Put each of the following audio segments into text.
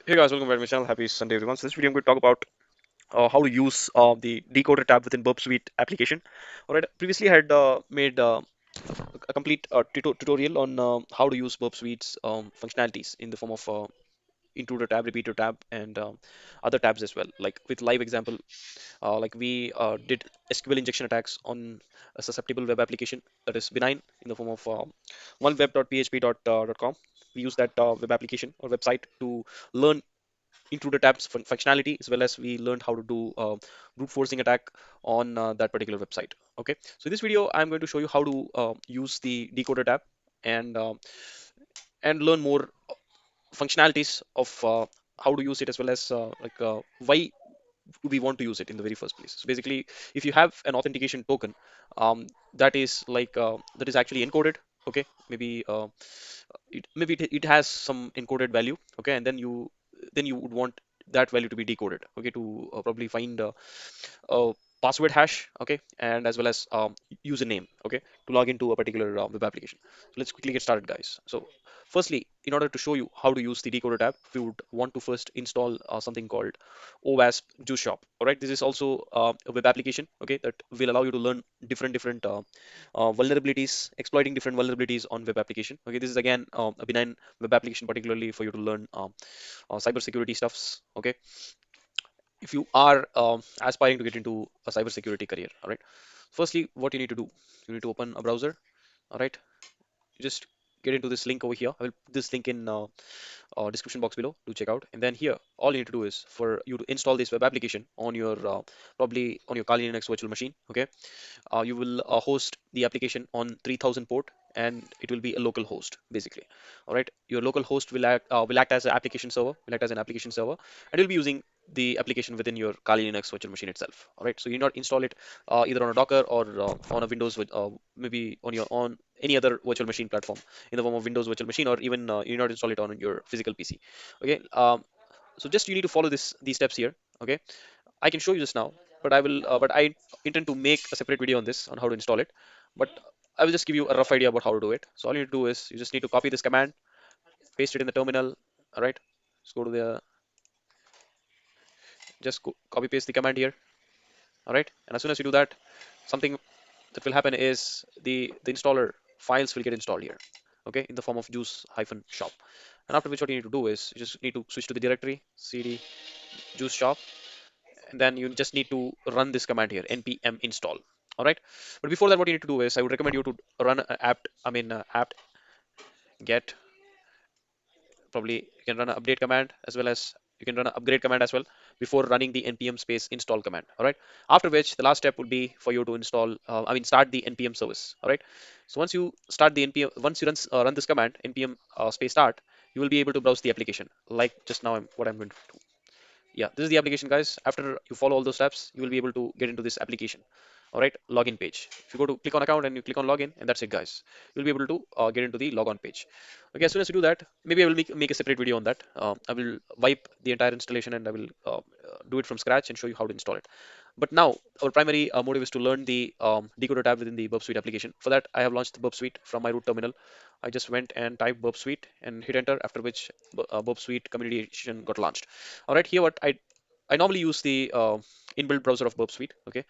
Hey guys, welcome back to my channel. Happy Sunday, everyone. So this video I'm going to talk about how to use the Decoder tab within BurpSuite application. All right. Previously, I had made a complete tutorial on how to use BurpSuite's functionalities in the form of intruder tab, repeater tab, and other tabs as well. Like with live example, like we did SQL injection attacks on a susceptible web application that is benign in the form of oneweb.php.com. We use that web application or website to learn intruder tabs functionality, as well as we learned how to do brute forcing attack on that particular website. Okay, so in this video I'm going to show you how to use the decoder tab and learn more functionalities of how to use it, as well as why we want to use it in the very first place. So basically, if you have an authentication token that is actually encoded, okay, maybe it has some encoded value, okay, and then you would want that value to be decoded, okay, to probably find a password hash, okay, and as well as username, okay, to log into a particular web application. So let's quickly get started, guys. So firstly, in order to show you how to use the decoder tab, we would want to first install something called OWASP Juice Shop. All right, this is also a web application, okay, that will allow you to learn different vulnerabilities, exploiting different vulnerabilities on web application. Okay, this is again a benign web application, particularly for you to learn cybersecurity stuffs. Okay, if you are aspiring to get into a cybersecurity career, all right. Firstly, what you need to do, you need to open a browser. All right, you just get into this link over here. I will put this link in description box below to check out. And then here, all you need to do is for you to install this web application on your probably on your Kali Linux virtual machine. Okay, you will host the application on 3000 port, and it will be a local host basically. All right, your local host will act as an application server, and you'll be using the application within your Kali Linux virtual machine itself. All right, so you not install it either on a Docker or on a Windows maybe on your on any other virtual machine platform in the form of Windows virtual machine, or even you not install it on your physical PC. Okay, so just you need to follow these steps here. Okay, I can show you this now, but I intend to make a separate video on this on how to install it. But I will just give you a rough idea about how to do it. So all you need to do is you just need to copy this command, paste it in the terminal. All right, just go to the copy paste the command here. All right, and as soon as you do that, something that will happen is the installer files will get installed here. Okay, in the form of juice hyphen shop. And after which, what you need to do is you just need to switch to the directory cd juice shop, and then you just need to run this command here, npm install. All right, but before that, what you need to do is I would recommend you to run apt get, probably you can run an update command, as well as you can run an upgrade command as well before running the npm space install command. All right, after which the last step would be for you to install start the npm service. All right, so once you start the npm once you run this command, npm space start, you will be able to browse the application like just now. What I'm going to do, yeah, this is the application, guys. After you follow all those steps, you will be able to get into this application. All right, login page. If you go to click on account and you click on login, and that's it, guys, you'll be able to get into the logon page. Okay, as soon as you do that, maybe I will make a separate video on that. I will wipe the entire installation, and I will do it from scratch and show you how to install it. But now our primary motive is to learn the decoder tab within the BurpSuite application. For that, I have launched the BurpSuite from my root terminal. I just went and typed BurpSuite and hit enter, after which BurpSuite community edition got launched. All right, here what I normally use the inbuilt browser of BurpSuite. Okay,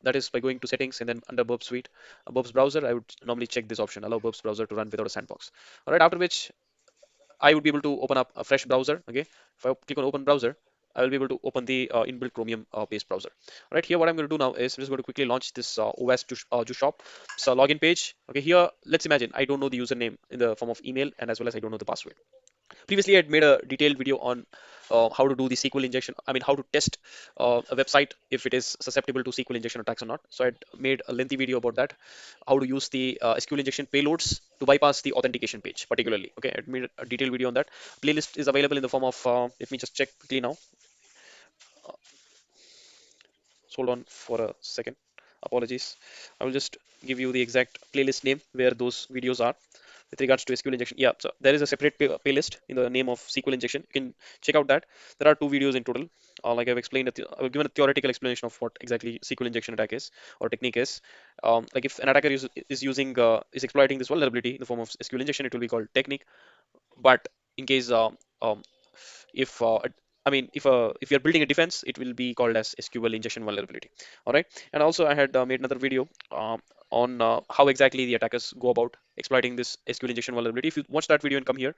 that is by going to settings, and then under BurpSuite, Burps browser, I would normally check this option, allow Burps browser to run without a sandbox. All right, after which I would be able to open up a fresh browser. Okay, if I click on open browser, I will be able to open the inbuilt Chromium based browser. All right, here what I'm going to do now is I'm just going to quickly launch this OS to shop. So login page. Okay, here let's imagine I don't know the username in the form of email, and as well as I don't know the password. Previously, I had made a detailed video on how to do the SQL injection. I mean, how to test a website if it is susceptible to SQL injection attacks or not. So I had made a lengthy video about that, how to use the SQL injection payloads to bypass the authentication page, particularly. Okay, I had made a detailed video on that. Playlist is available in the form of. Let me just check quickly now. So hold on for a second. Apologies. I will just give you the exact playlist name where those videos are with regards to SQL injection. Yeah, so there is a separate playlist in the name of SQL injection. You can check out that. There are two videos in total. Like I've explained, I've given a theoretical explanation of what exactly SQL injection attack is or technique is. Like if an attacker is exploiting this vulnerability in the form of SQL injection, it will be called technique. But in case if I mean, if you're building a defense, it will be called as SQL injection vulnerability. All right. And also, I had made another video on how exactly the attackers go about exploiting this SQL injection vulnerability. If you watch that video and come here,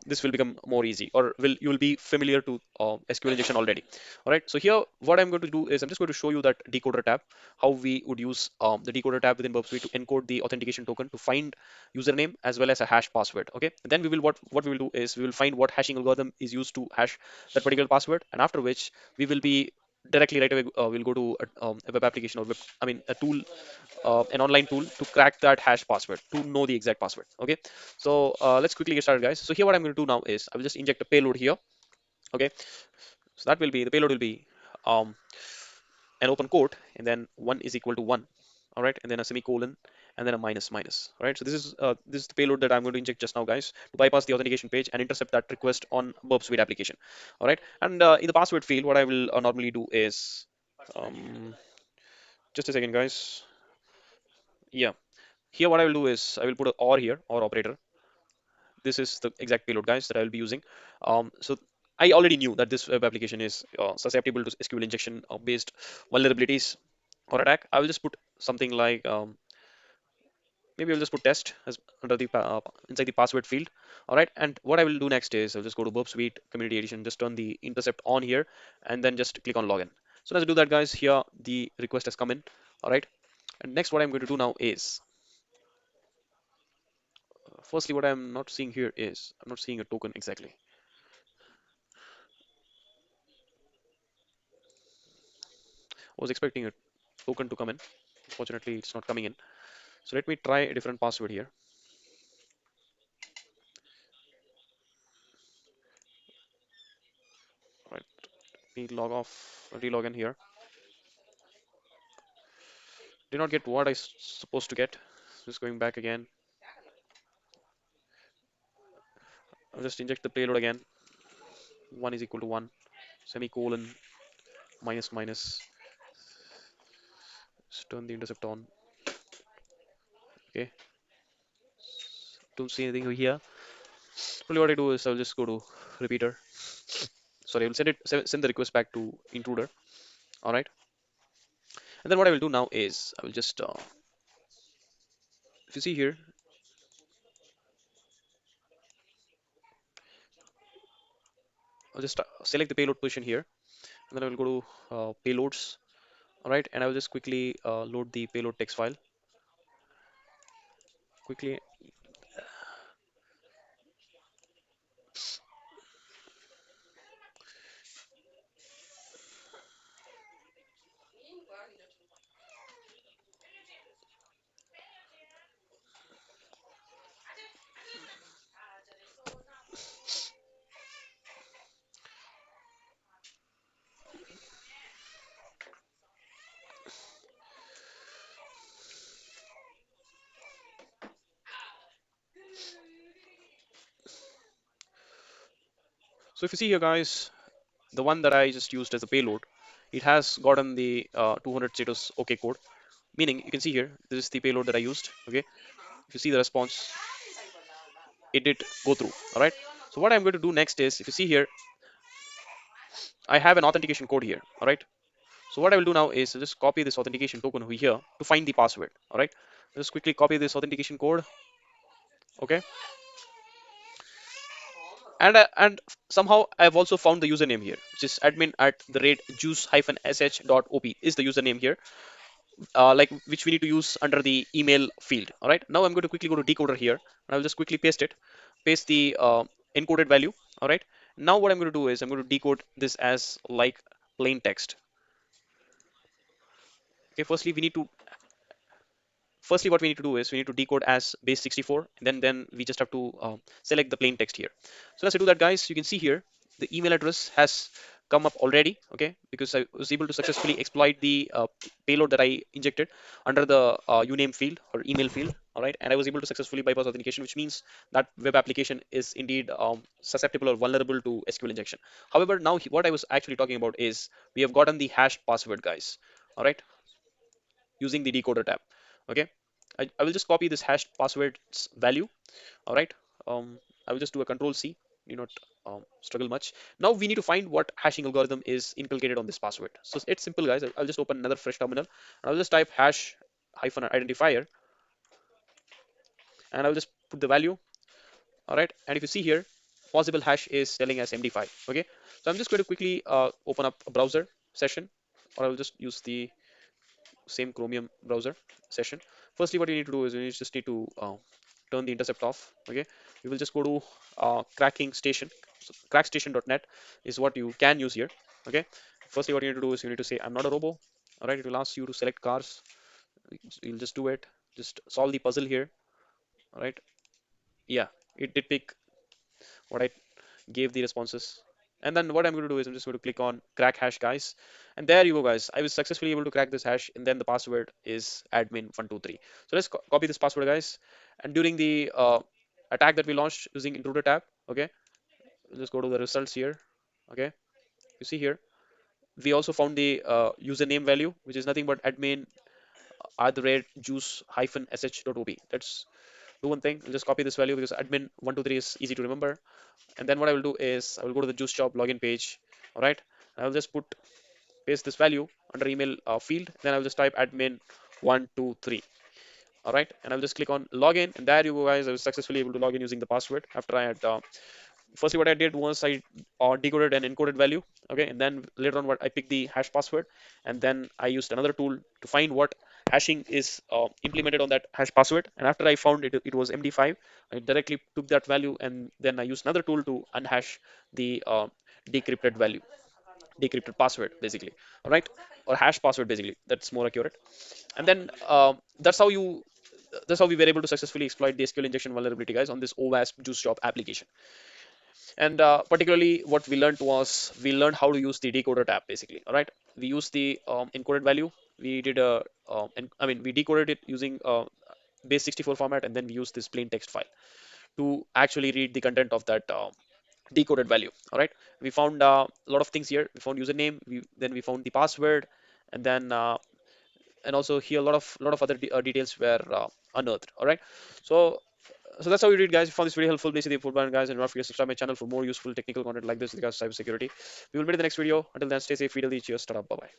this will become more easy, or will you will be familiar to SQL injection already. All right. So here, what I'm going to do is I'm just going to show you that decoder tab, how we would use the decoder tab within BurpSuite to encode the authentication token to find username as well as a hash password. Okay. And then we will what we will do is we will find what hashing algorithm is used to hash that particular password, and after which we will be directly right away we'll go to a web application or I mean a tool, an online tool to crack that hash password to know the exact password. Okay. So let's quickly get started, guys. So here what I'm going to do now is I will just inject a payload here. Okay. So that will be the payload will be um, an open quote, and then 1 is equal to 1. All right, and then a semicolon, and then a minus minus. All right, so this is the payload that I'm going to inject just now, guys, to bypass the authentication page and intercept that request on BurpSuite application. All right, and in the password field, what I will normally do is um, just a second, guys. Yeah, here what I will do is I will put a or here, or operator. This is the exact payload, guys, that I will be using. So I already knew that this web application is susceptible to SQL injection based vulnerabilities or attack. I will just put something like maybe I'll just put test as under the inside the password field. All right, and what I will do next is I'll just go to Burp Suite Community Edition, just turn the intercept on here, and then just click on login. So as I do that, guys, here the request has come in. All right, and next what I'm going to do now is firstly what I'm not seeing here is I'm not seeing a token exactly. I was expecting a token to come in. Unfortunately, it's not coming in. So let me try a different password here. All right, let me log off, relog in here. Did not get what I supposed to get. Just going back again. I'll just inject the payload again. 1 is equal to 1, semicolon, minus minus. Just turn the intercept on. Okay, don't see anything over here. Probably what I do is I'll just go to repeater. Sorry, I will send the request back to intruder. All right, and then what I will do now is I will just if you see here, I'll just select the payload position here, and then I will go to payloads. All right, and I will just quickly load the payload text file quickly. So if you see here, guys, the one that I just used as a payload, it has gotten the 200 status OK code. Meaning, you can see here, this is the payload that I used. Okay, if you see the response, it did go through. All right. So what I'm going to do next is, if you see here, I have an authentication code here. All right. So what I will do now is just copy this authentication token over here to find the password. All right. Just quickly copy this authentication code. Okay. And somehow I've also found the username here, which is admin at the rate juice-sh.op is the username here, like which we need to use under the email field. All right. Now I'm going to quickly go to decoder here, and I'll just quickly paste it, paste the encoded value. All right. Now what I'm going to do is I'm going to decode this as like plain text. Okay. Firstly what we need to do is we need to decode as base 64, and then we just have to select the plain text here. So let's do that, guys. You can see here the email address has come up already. Okay, because I was able to successfully exploit the payload that I injected under the uname field or email field. All right, and I was able to successfully bypass authentication, which means that web application is indeed susceptible or vulnerable to SQL injection. However, now what I was actually talking about is we have gotten the hash password, guys. All right, using the decoder tab. Okay, I will just copy this hash password's value. All right, I will just do a control C. need not struggle much. Now we need to find what hashing algorithm is inculcated on this password. So it's simple, guys. I'll just open another fresh terminal and I'll just type hash hyphen identifier and I'll just put the value. All right, and if you see here, possible hash is telling us MD5. Okay, so I'm just going to quickly open up a browser session, or I will just use the same Chromium browser session. Firstly, what you need to do is you just need to turn the intercept off. Okay, you will just go to cracking station. So crackstation.net is what you can use here. Okay, firstly, what you need to do is you need to say I'm not a robo. All right, it will ask you to select cars. You'll just do it. Just solve the puzzle here. All right, yeah, it did pick what I gave the responses. And then what I'm going to do is I'm just going to click on crack hash, guys. And there you go, guys. I was successfully able to crack this hash. And then the password is admin123. So let's copy this password, guys. And during the attack that we launched using intruder tab, okay, we'll just go to the results here. Okay, you see here, we also found the username value, which is nothing but admin at the rate juice hyphen sh.ob. Let's do one thing. I'll just copy this value because admin123 is easy to remember. And then what I will do is I will go to the juice shop login page. All right, I will just paste this value under email field. Then I will just type admin123. All right, and I'll just click on login, and there you go, guys. I was successfully able to log in using the password after I had firstly what I did was I decoded and encoded value. Okay, and then later on what I picked the hash password, and then I used another tool to find what hashing is implemented on that hash password. And after I found it was MD5, I directly took that value and then I used another tool to unhash the decrypted value, decrypted password basically. All right, or hash password basically. That's more accurate. And then that's how we were able to successfully exploit the SQL injection vulnerability, guys, on this OWASP juice shop application. And particularly what we learned was we learned how to use the decoder tab basically. All right, we used the encoded value. We did a I mean we decoded it using base 64 format, and then we used this plain text file to actually read the content of that decoded value. All right, we found a lot of things here. We found username, then we found the password, and then and also here a lot of other details were unearthed. All right, so that's how we did, guys. If you found this video helpful, please hit the full button, guys, and don't forget to subscribe my channel for more useful technical content like this with regards to cybersecurity. We will meet in the next video. Until then, stay safe, be healthy, cheers, bye bye.